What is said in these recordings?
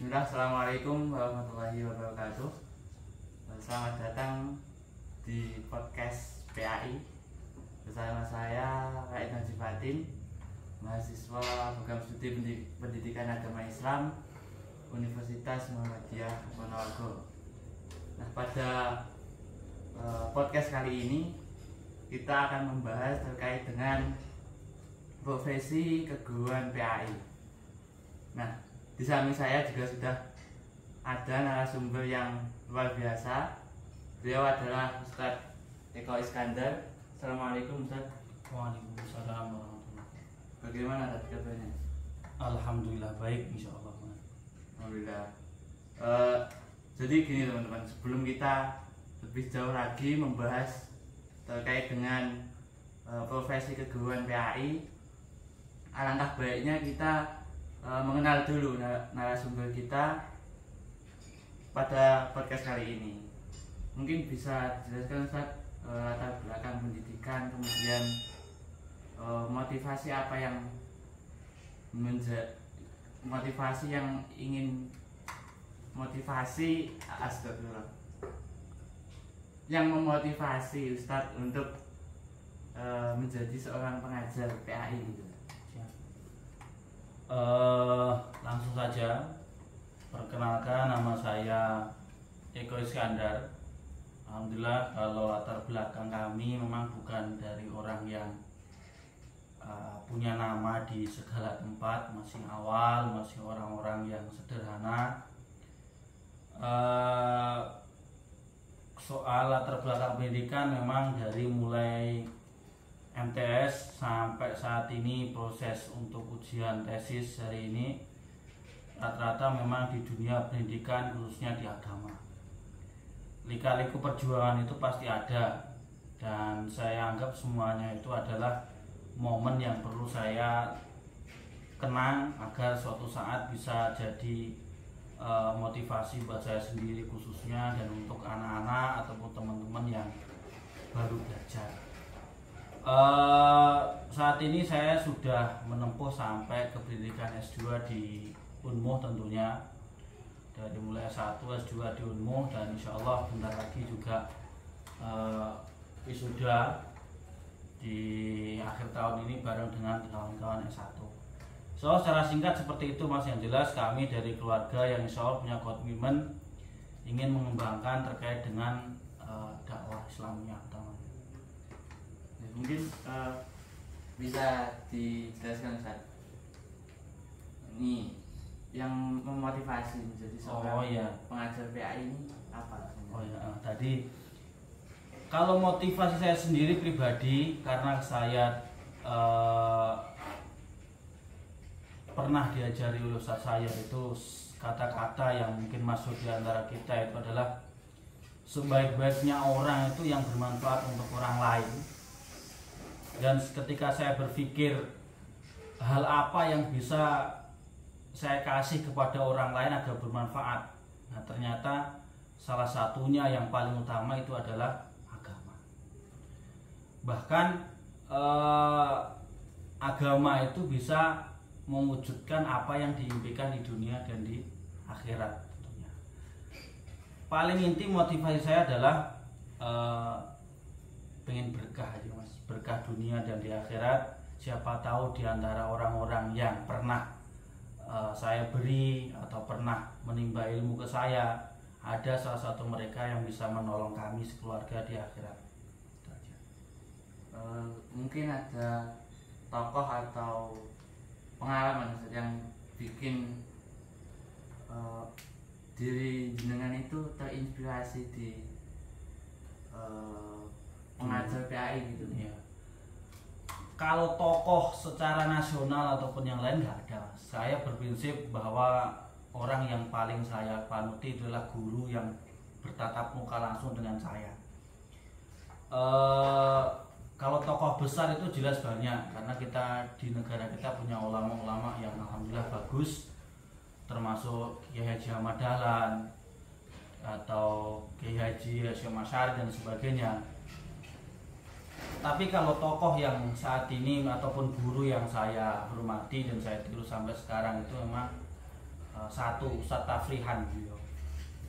Bismillah, Assalamualaikum warahmatullahi wabarakatuh. Selamat datang di podcast PAI bersama saya Raid Najib Fatin, mahasiswa program studi pendidikan agama Islam Universitas Muhammadiyah Ponorogo. Nah, pada podcast kali ini kita akan membahas terkait dengan profesi keguruan PAI. Nah, di samping saya juga sudah ada narasumber yang luar biasa. Beliau adalah Ustadz Eko Iskandar. Assalamualaikum Ustadz. Waalaikumsalam warahmatullahi. Bagaimana Ustadz kabarnya? Alhamdulillah baik, insya Allah. Alhamdulillah. Jadi gini teman-teman, sebelum kita lebih jauh lagi membahas terkait dengan profesi keguruan PAI, alangkah baiknya kita mengenal dulu narasumber kita pada podcast kali ini. Mungkin bisa dijelaskan Ustaz latar belakang pendidikan, kemudian motivasi apa yang astagfirullah, yang memotivasi Ustadz untuk menjadi seorang pengajar PAI gitu. Langsung saja, perkenalkan, nama saya Eko Iskandar. Alhamdulillah, kalau latar belakang kami memang bukan dari orang yang punya nama di segala tempat, masih awal, masih orang-orang yang sederhana. Soal latar belakang pendidikan memang dari mulai MTS sampai saat ini proses untuk ujian tesis hari ini rata-rata memang di dunia pendidikan, khususnya di agama. Lika-liku perjuangan itu pasti ada, dan saya anggap semuanya itu adalah momen yang perlu saya kenang agar suatu saat bisa jadi motivasi buat saya sendiri khususnya, dan untuk anak-anak ataupun teman-teman yang baru belajar. Saat ini saya sudah menempuh sampai ke pendidikan S2 di Unmuh tentunya, dari mulai S1, S2 di Unmuh, dan insya Allah bentar lagi juga wisuda di akhir tahun ini bareng dengan kawan-kawan S1. So, secara singkat seperti itu Mas. Yang jelas kami dari keluarga yang insya Allah punya komitmen ingin mengembangkan terkait dengan dakwah Islamiyah utama. Mungkin bisa dijelaskan Ustaz, ini yang memotivasi menjadi seorang pengajar PAI ini apa? Tadi kalau motivasi saya sendiri pribadi, karena saya pernah diajari oleh Ustaz saya itu kata-kata yang mungkin masuk di antara kita itu adalah sebaik-baiknya orang itu yang bermanfaat untuk orang lain. Dan ketika saya berpikir hal apa yang bisa saya kasih kepada orang lain agar bermanfaat, nah ternyata salah satunya yang paling utama itu adalah agama. Bahkan agama itu bisa mewujudkan apa yang diimpikan di dunia dan di akhirat tentunya. Paling inti motivasi saya adalah pengen berkah aja Mas, berkah dunia dan di akhirat. Siapa tahu di antara orang-orang yang pernah saya beri atau pernah menimba ilmu ke saya, ada salah satu mereka yang bisa menolong kami sekeluarga di akhirat. Mungkin ada tokoh atau pengalaman yang bikin diri jenengan itu terinspirasi di pengajar PAI gitu ya. Kalau tokoh secara nasional ataupun yang lain nggak ada. Saya berprinsip bahwa orang yang paling saya panuti adalah guru yang bertatap muka langsung dengan saya. Kalau tokoh besar itu jelas banyak, karena kita di negara kita punya ulama-ulama yang alhamdulillah bagus, termasuk Kiai Haji Ahmad Dahlan atau Kiai Haji Hasyim Asy'ari dan sebagainya. Tapi kalau tokoh yang saat ini ataupun guru yang saya hormati dan saya tiru sampai sekarang itu memang satu Ustadz Tafrihan beliau.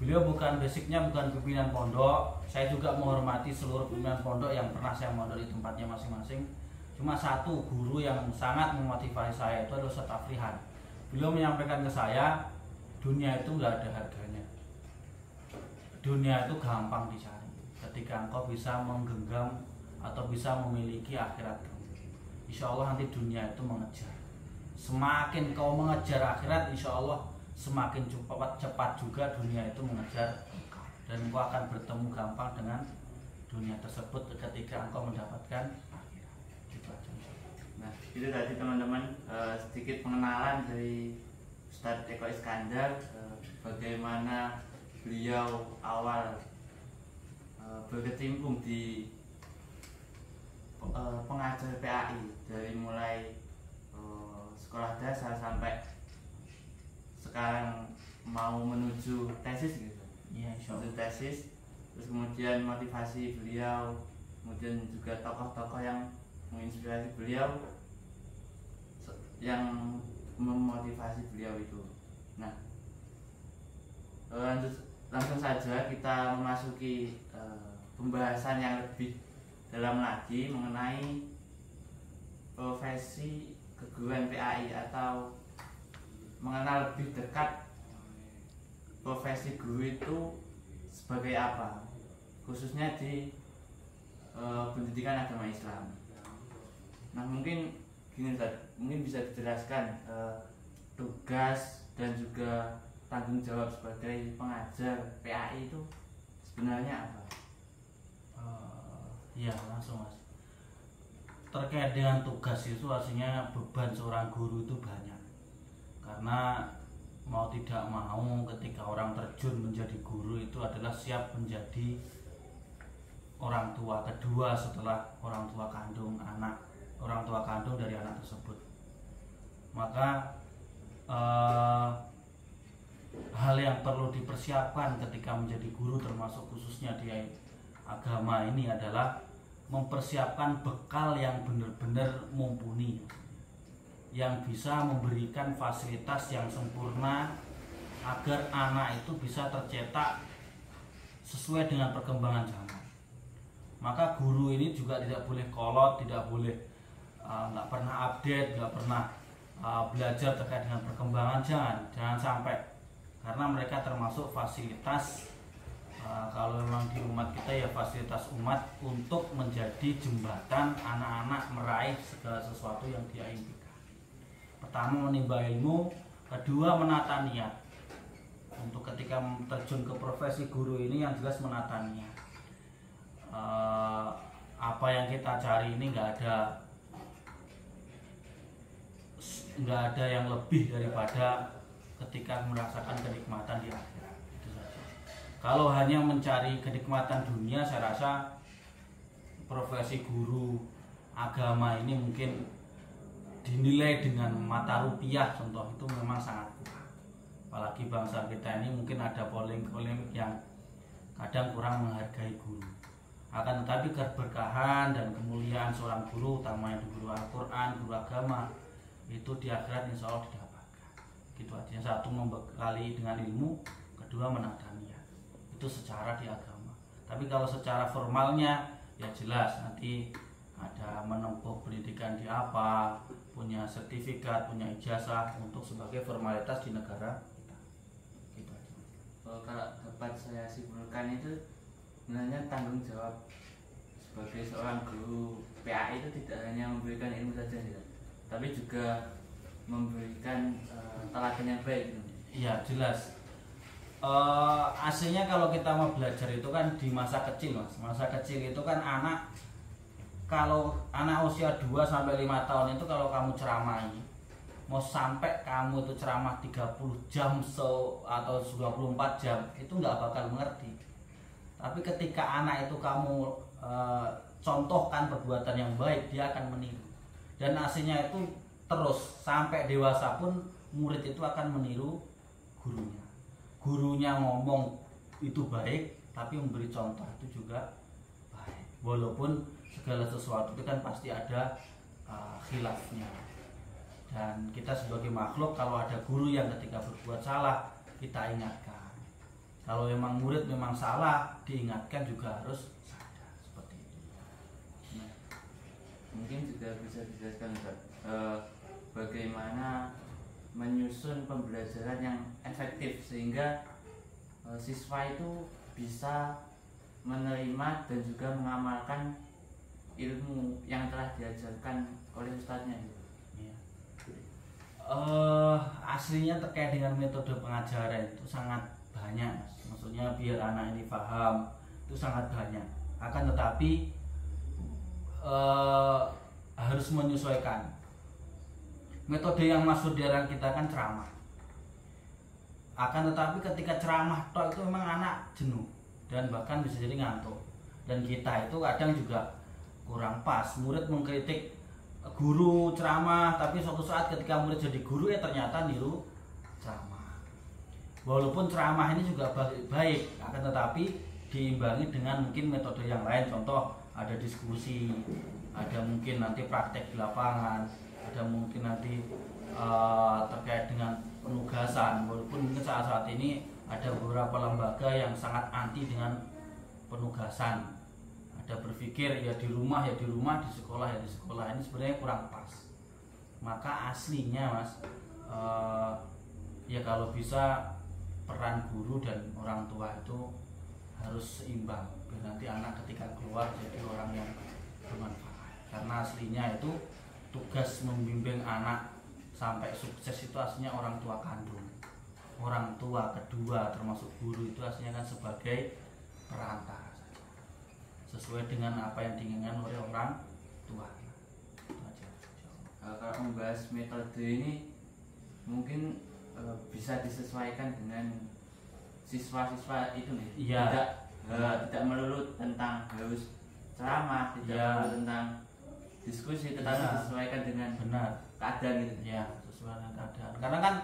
Beliau bukan basicnya bukan pimpinan pondok. Saya juga menghormati seluruh pimpinan pondok yang pernah saya mondok di tempatnya masing-masing. Cuma satu guru yang sangat memotivasi saya itu adalah Ustadz Tafrihan. Beliau menyampaikan ke saya, dunia itu nggak ada harganya. Dunia itu gampang dicari ketika engkau bisa menggenggam atau bisa memiliki akhirat kamu. Insya Allah nanti dunia itu mengejar. Semakin kau mengejar akhirat, insya Allah semakin cepat juga dunia itu mengejar engkau, dan engkau akan bertemu gampang dengan dunia tersebut ketika engkau mendapatkan akhirat. Gitu aja. Nah, itu tadi teman-teman sedikit pengenalan dari Ustadz Eko Iskandar, bagaimana beliau awal berkecimpung di pengajar PAI dari mulai sekolah dasar sampai sekarang mau menuju tesis gitu. Iya, menuju tesis, terus kemudian motivasi beliau, kemudian juga tokoh-tokoh yang menginspirasi beliau, yang memotivasi beliau itu. Nah, langsung saja kita memasuki pembahasan yang lebih dalam lagi mengenai profesi keguruan PAI, atau mengenal lebih dekat profesi guru itu sebagai apa, khususnya di pendidikan agama Islam. Nah, mungkin gini Ustaz, mungkin bisa dijelaskan tugas dan juga tanggung jawab sebagai pengajar PAI itu sebenarnya apa? Iya, langsung Mas. Terkait dengan tugas itu artinya beban seorang guru itu banyak. Karena mau tidak mau ketika orang terjun menjadi guru itu adalah siap menjadi orang tua kedua setelah orang tua kandung dari anak tersebut. Maka hal yang perlu dipersiapkan ketika menjadi guru, termasuk khususnya di agama ini, adalah mempersiapkan bekal yang benar-benar mumpuni, yang bisa memberikan fasilitas yang sempurna agar anak itu bisa tercetak sesuai dengan perkembangan zaman. Maka guru ini juga tidak boleh kolot, tidak boleh nggak pernah update, nggak pernah belajar terkait dengan perkembangan, jangan sampai, karena mereka termasuk fasilitas kalau memang di umat kita ya fasilitas umat untuk menjadi jembatan anak-anak meraih segala sesuatu yang dia impikan. Pertama menimba ilmu, kedua menata niat. Untuk ketika terjun ke profesi guru ini yang jelas menata niat. Apa yang kita cari ini nggak ada yang lebih daripada ketika merasakan kenikmatan di akhirat. Itu saja. Kalau hanya mencari kenikmatan dunia, saya rasa profesi guru agama ini mungkin dinilai dengan mata rupiah, contoh itu memang sangat kurang. Apalagi bangsa kita ini mungkin ada polemik yang kadang kurang menghargai guru. Akan tetapi keberkahan dan kemuliaan seorang guru, utamanya guru Al-Quran, guru agama, itu di akhirat insya Allah didapatkan. Gitu artinya, satu membekali dengan ilmu, kedua menata niat. Itu secara di agama. Tapi kalau secara formalnya ya jelas nanti ada menempuh pendidikan di apa, punya sertifikat, punya ijazah untuk sebagai formalitas di negara kita. Gitu aja. Kalau dapat saya simpulkan itu sebenarnya tanggung jawab sebagai seorang guru PAI itu tidak hanya memberikan ilmu saja, tapi juga memberikan teladan yang baik. Iya, jelas. Aslinya kalau kita mau belajar itu kan di masa kecil, Mas. Masa kecil itu kan kalau anak usia 2 sampai 5 tahun itu kalau kamu ceramahi, mau sampai kamu itu ceramah 30 jam atau 24 jam itu nggak bakal mengerti. Tapi ketika anak itu kamu contohkan perbuatan yang baik, dia akan meniru. Dan aslinya itu terus sampai dewasa pun murid itu akan meniru gurunya. Gurunya ngomong itu baik, tapi memberi contoh itu juga baik. Walaupun segala sesuatu itu kan pasti ada khilafnya. Dan kita sebagai makhluk, kalau ada guru yang ketika berbuat salah kita ingatkan. Kalau memang murid memang salah, diingatkan juga harus sadar seperti itu. Nah, mungkin juga bisa dijelaskan Ustaz, bagaimana menyusun pembelajaran yang efektif sehingga siswa itu bisa menerima dan juga mengamalkan ilmu yang telah diajarkan oleh ustadznya. Ya. Aslinya terkait dengan metode pengajaran itu sangat banyak, Mas. Maksudnya biar anak ini paham itu sangat banyak. Akan tetapi harus menyesuaikan. Metode yang masuk dalam kita kan ceramah. Akan tetapi ketika ceramah toh itu memang anak jenuh dan bahkan bisa jadi ngantuk. Dan kita itu kadang juga kurang pas. Murid mengkritik guru ceramah, tapi suatu saat ketika murid jadi guru ternyata niru ceramah. Walaupun ceramah ini juga baik, akan tetapi diimbangi dengan mungkin metode yang lain. Contoh ada diskusi, ada mungkin nanti praktek di lapangan, ada mungkin nanti terkait dengan penugasan. Walaupun mungkin saat ini ada beberapa lembaga yang sangat anti dengan penugasan. Ada berpikir ya di rumah, di sekolah ya di sekolah. Ini sebenarnya kurang pas. Maka aslinya Mas, ya kalau bisa peran guru dan orang tua itu harus seimbang biar nanti anak ketika keluar jadi orang yang bermanfaat. Karena aslinya itu tugas membimbing anak sampai sukses itu aslinya orang tua kandung. Orang tua kedua termasuk guru itu aslinya kan sebagai perantara sesuai dengan apa yang diinginkan oleh orang tua. Itu aja. Kalau membahas metode ini mungkin bisa disesuaikan dengan siswa-siswa itu nih. Iya. Tidak melulu tentang harus ceramah, tidak melulu tentang diskusi, tetapi disesuaikan dengan keadaan gitu. Ya, sesuai dengan keadaan. Karena kan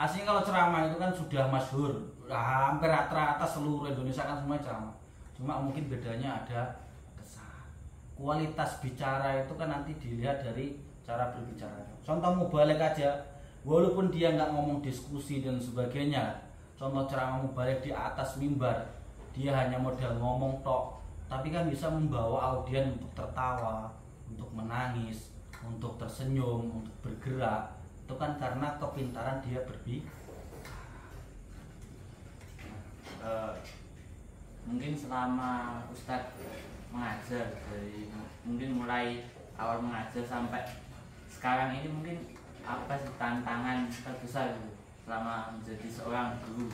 aslinya kalau ceramah itu kan sudah masyhur, hampir rata-rata seluruh Indonesia kan semua ceramah. Cuma mungkin bedanya ada kesan. Kualitas bicara itu kan nanti dilihat dari cara berbicara. Contoh mubalek aja, walaupun dia nggak ngomong diskusi dan sebagainya. Contoh ceramah mubalek di atas mimbar, dia hanya modal ngomong tok, tapi kan bisa membawa audien untuk tertawa, untuk menangis, untuk tersenyum, untuk bergerak. Itu kan karena kepintaran dia berbicara. Mungkin selama Ustadz mengajar dari mungkin mulai awal mengajar sampai sekarang ini, mungkin apa sih tantangan terbesar selama menjadi seorang guru?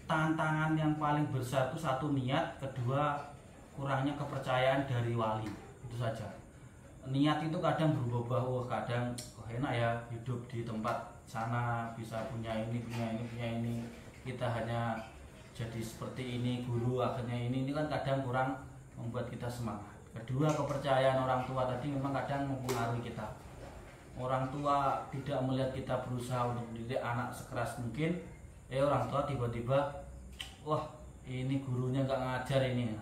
Tantangan yang paling besar itu satu niat, kedua kurangnya kepercayaan dari wali. Itu saja. Niat itu kadang berubah-ubah, kadang enak ya hidup di tempat sana bisa punya ini. Kita hanya jadi seperti ini, guru akhirnya ini kan kadang kurang membuat kita semangat. Kedua, kepercayaan orang tua tadi memang kadang mempengaruhi kita. Orang tua tidak melihat kita berusaha untuk mendidik anak sekeras mungkin, orang tua tiba-tiba wah ini gurunya nggak ngajar ini.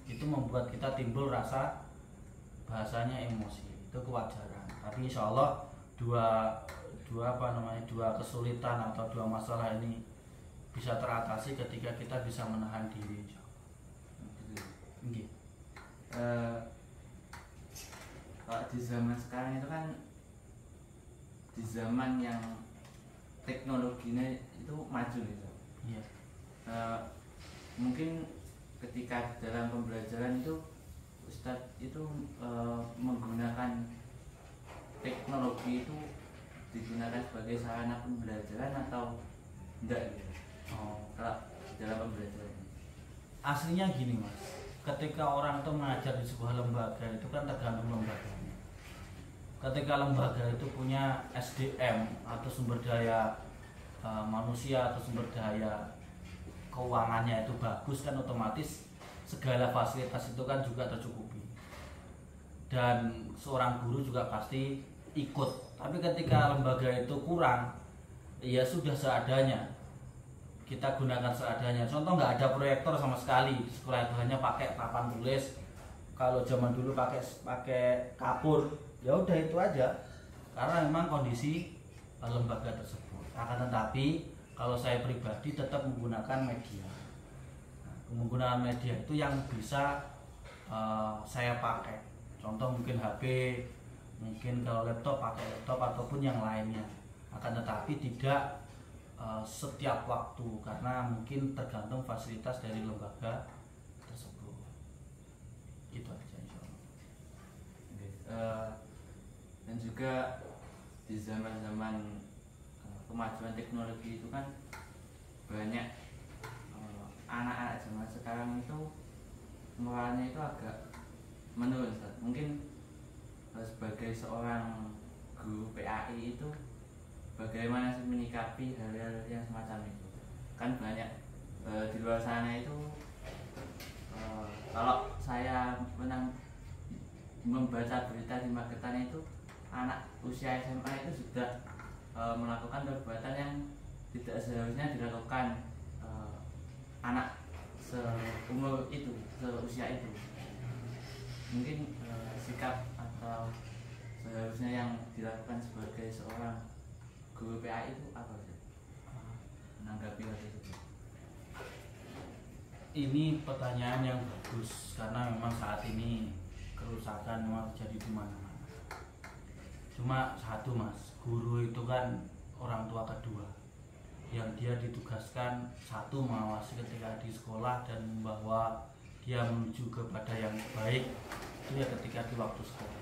Itu membuat kita timbul rasa bahasanya emosi. Itu kewajaran. Tapi insya Allah dua kesulitan atau dua masalah ini bisa teratasi ketika kita bisa menahan diri. Kalau di zaman sekarang itu kan di zaman yang teknologinya itu maju gitu. Iya. Mungkin ketika dalam pembelajaran itu Ustadz itu menggunakan teknologi itu digunakan sebagai sarana pembelajaran atau enggak gitu? Kalau dalam pembelajaran aslinya gini Mas, ketika orang itu mengajar di sebuah lembaga itu kan tergantung lembaganya. Ketika lembaga itu punya SDM atau sumber daya manusia atau sumber daya keuangannya itu bagus, kan otomatis segala fasilitas itu kan juga tercukupi dan seorang guru juga pasti ikut. Tapi ketika lembaga itu kurang, ya sudah seadanya, kita gunakan seadanya. Contoh nggak ada proyektor sama sekali, sekolah itu hanya pakai papan tulis. Kalau zaman dulu pakai kapur, ya udah itu aja. karena memang kondisi lembaga tersebut. Akan tetapi kalau saya pribadi tetap menggunakan media. Nah, menggunakan media itu yang bisa saya pakai. Contoh mungkin HP, mungkin kalau laptop pakai laptop ataupun yang lainnya. Akan tetapi tidak setiap waktu karena mungkin tergantung fasilitas dari lembaga tersebut. Gitu aja insyaallah. Dan juga di zaman-zaman kemajuan teknologi itu kan banyak anak-anak zaman sekarang itu moralnya itu agak menurun, Ustaz. Mungkin sebagai seorang guru PAI itu bagaimana sih menyikapi hal-hal yang semacam itu? Kan banyak di luar sana itu kalau saya membaca berita di Magetan itu anak usia SMA itu sudah melakukan perbuatan yang tidak seharusnya dilakukan anak seumur itu, seusia itu. Mungkin sikap atau seharusnya yang dilakukan sebagai seorang guru PAI itu apa sih? Menanggapi hal itu. Ini pertanyaan yang bagus karena memang saat ini kerusakan memang terjadi di mana-mana. Cuma satu Mas, guru itu kan orang tua kedua yang dia ditugaskan satu mengawasi ketika di sekolah dan membawa dia menuju kepada yang baik itu ya ketika di waktu sekolah.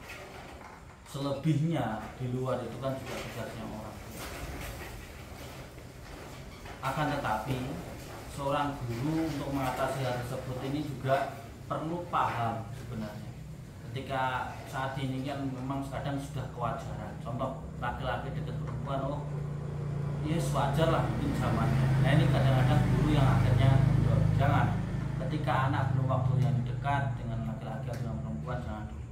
Selebihnya di luar itu kan juga tugasnya orang tua. Akan tetapi seorang guru untuk mengatasi hal tersebut ini juga perlu paham sebenarnya. Ketika saat ini kan memang kadang sudah kewajaran. Contoh laki-laki dekat perempuan, oh yes wajar lah mungkin zamannya. Nah ini kadang-kadang guru yang akhirnya jangan. Ketika anak belum waktunya dekat dengan laki-laki atau dengan perempuan jangan dulu.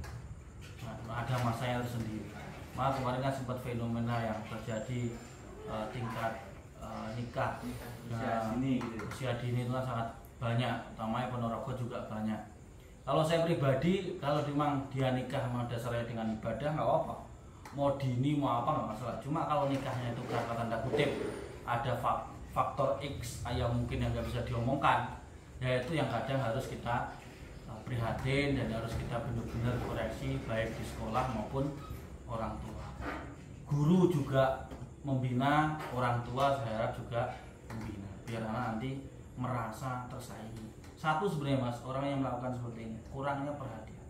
Nah, ada masanya tersendiri. Maka kemarin kan sempat fenomena yang terjadi tingkat nikah usia dini itu kan sangat banyak, utamanya Ponorogo juga banyak. Kalau saya pribadi, kalau memang dia nikah memang dasarnya dengan ibadah nggak apa-apa, mau dini mau apa nggak masalah. Cuma kalau nikahnya itu karena tanda kutip ada faktor X yang mungkin yang nggak bisa diomongkan, yaitu yang kadang harus kita prihatin dan harus kita benar-benar koreksi baik di sekolah maupun orang tua. Guru juga membina, orang tua saya harap juga membina biar anak nanti merasa tersaingi. Satu sebenarnya Mas, orang yang melakukan seperti ini kurangnya perhatian.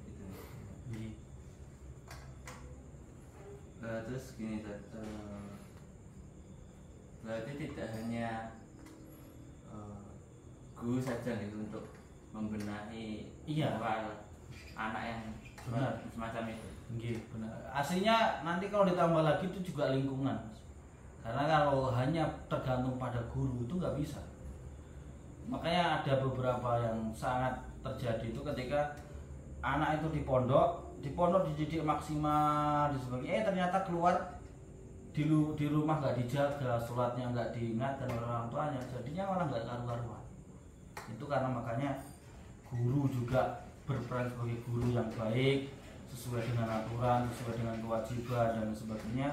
Gitu aja. Terus gini, berarti tidak hanya guru saja gitu untuk membenahi anak yang benar semacam itu. Benar. Aslinya nanti kalau ditambah lagi itu juga lingkungan, Mas. Karena kalau hanya tergantung pada guru itu nggak bisa. Makanya ada beberapa yang sangat terjadi itu ketika anak itu di pondok dididik maksimal di sebagainya, ternyata keluar di rumah nggak dijaga, sholatnya nggak diingatkan oleh orang tuanya, jadinya malah nggak karu-karuan. Itu karena makanya guru juga berperan sebagai guru yang baik, sesuai dengan aturan, sesuai dengan kewajiban dan sebagainya.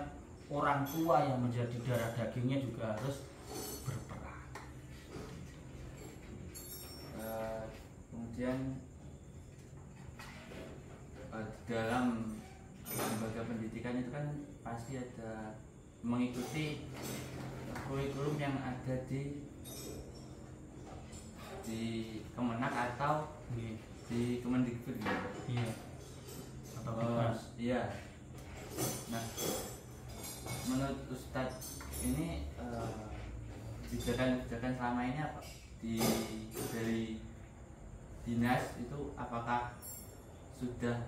Orang tua yang menjadi darah dagingnya juga harus berperan. Kemudian dalam lembaga pendidikan itu kan pasti ada mengikuti kurikulum yang ada di Kemenak atau di Kemendikbud gitu. Iya. Atau iya. Nah, menurut Ustadz ini kebijakan selama ini apa dari dinas itu apakah sudah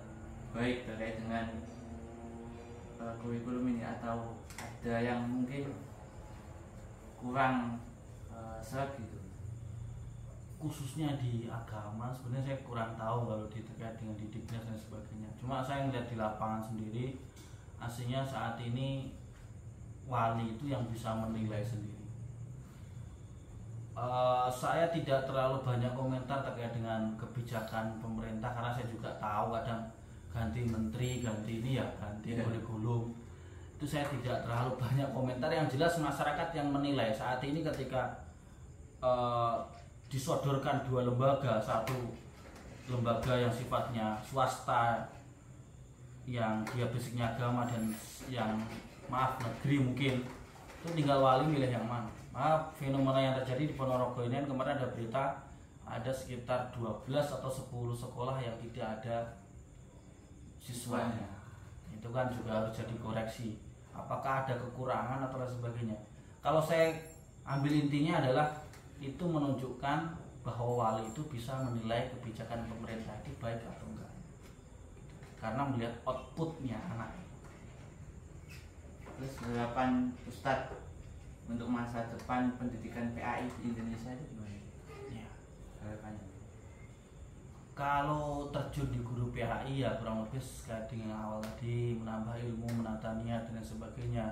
baik terkait dengan kurikulum ini atau ada yang mungkin kurang serap gitu? Khususnya di agama sebenarnya saya kurang tahu kalau terkait dengan didiknya dan sebagainya. Cuma saya melihat di lapangan sendiri, aslinya saat ini wali itu yang bisa menilai sendiri. Saya tidak terlalu banyak komentar terkait dengan kebijakan pemerintah karena saya juga tahu kadang ganti menteri, ganti ini ya ganti kurikulum. Itu saya tidak terlalu banyak komentar. Yang jelas masyarakat yang menilai saat ini ketika disodorkan dua lembaga, satu lembaga yang sifatnya swasta yang dia basicnya agama dan yang maaf negeri mungkin, itu tinggal wali milih yang mana. Maaf, fenomena yang terjadi di Ponorogo ini kemarin ada berita ada sekitar 12 atau 10 sekolah yang tidak ada siswanya. Itu kan juga harus jadi koreksi. Apakah ada kekurangan atau lain sebagainya. Kalau saya ambil intinya adalah itu menunjukkan bahwa wali itu bisa menilai kebijakan pemerintah itu baik atau enggak, karena melihat outputnya anak. Terus harapan Ustadz untuk masa depan pendidikan PAI di Indonesia itu gimana? Ya. Harapannya? Kalau terjun di guru PAI ya kurang lebih sekait dengan awal tadi, menambah ilmu, menata niat dan sebagainya.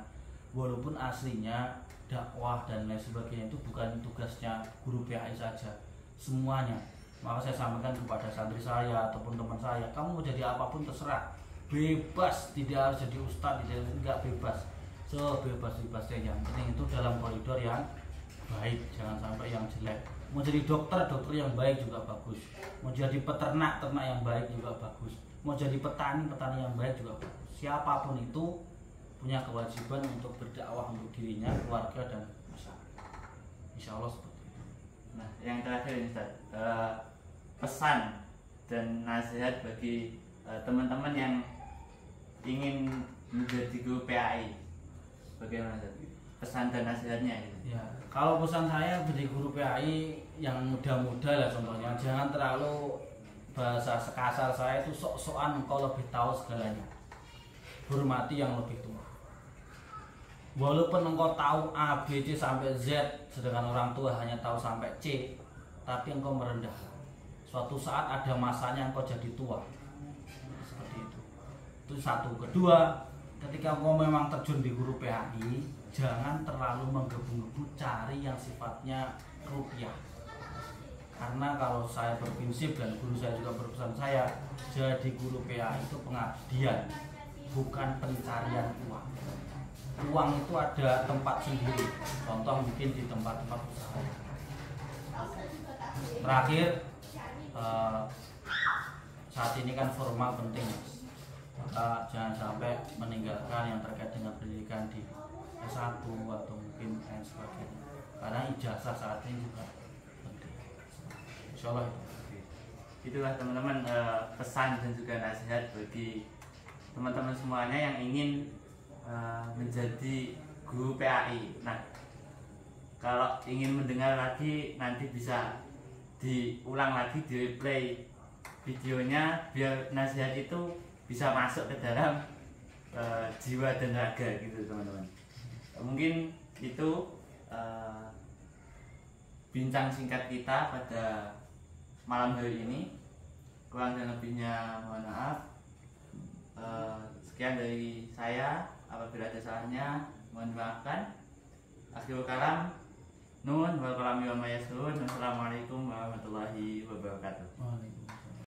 Walaupun aslinya dakwah dan lain sebagainya itu bukan tugasnya guru PAI saja, semuanya. Maka saya sampaikan kepada santri saya ataupun teman saya, kamu mau jadi apapun terserah, bebas, tidak harus jadi ustadz, tidak bebas, sebebas-bebasnya. Yang penting itu dalam koridor yang baik, jangan sampai yang jelek. Mau jadi dokter yang baik juga bagus, mau jadi peternak yang baik juga bagus, mau jadi petani yang baik juga bagus. Siapapun itu punya kewajiban untuk berdakwah untuk dirinya, keluarga dan masyarakat. Insya Allah seperti itu. Nah, yang terakhir ini Ustaz, pesan dan nasihat bagi teman-teman yang ingin menjadi guru PAI, bagaimana Ustaz? Pesan dan nasihatnya gitu. Ya, kalau pesan saya bagi guru PAI yang muda-muda lah contohnya, jangan terlalu, bahasa sekasar saya itu sok-sokan engkau lebih tahu segalanya. Hormati yang lebih tua. Walaupun engkau tahu A, B, C sampai Z, sedangkan orang tua hanya tahu sampai C, tapi engkau merendah. Suatu saat ada masanya engkau jadi tua. Seperti itu. Itu satu. Kedua, ketika engkau memang terjun di guru PAI, jangan terlalu menggebu-gebu cari yang sifatnya rupiah. Karena kalau saya berprinsip dan guru saya juga berpesan saya, jadi guru PAI itu pengabdian, bukan pencarian uang. Uang itu ada tempat sendiri, contoh mungkin di tempat-tempat usaha. Terakhir, saat ini kan formal penting, maka jangan sampai meninggalkan yang terkait dengan pendidikan di S1 atau mungkin lain sebagainya, karena ijazah saat ini juga penting. Insya Allah itu. Itulah teman-teman pesan dan juga nasihat bagi teman-teman semuanya yang ingin menjadi guru PAI. Nah, kalau ingin mendengar lagi nanti bisa diulang lagi, di replay videonya biar nasihat itu bisa masuk ke dalam jiwa dan raga gitu teman-teman. Mungkin itu bincang singkat kita pada malam hari ini. Kurang dan lebihnya mohon maaf. Sekian dari saya. Apabila ada salahnya mohon dimaafkan. Akhirul kalam, nun wal kalami wa ma yasurun. Wassalamualaikum warahmatullahi wabarakatuh.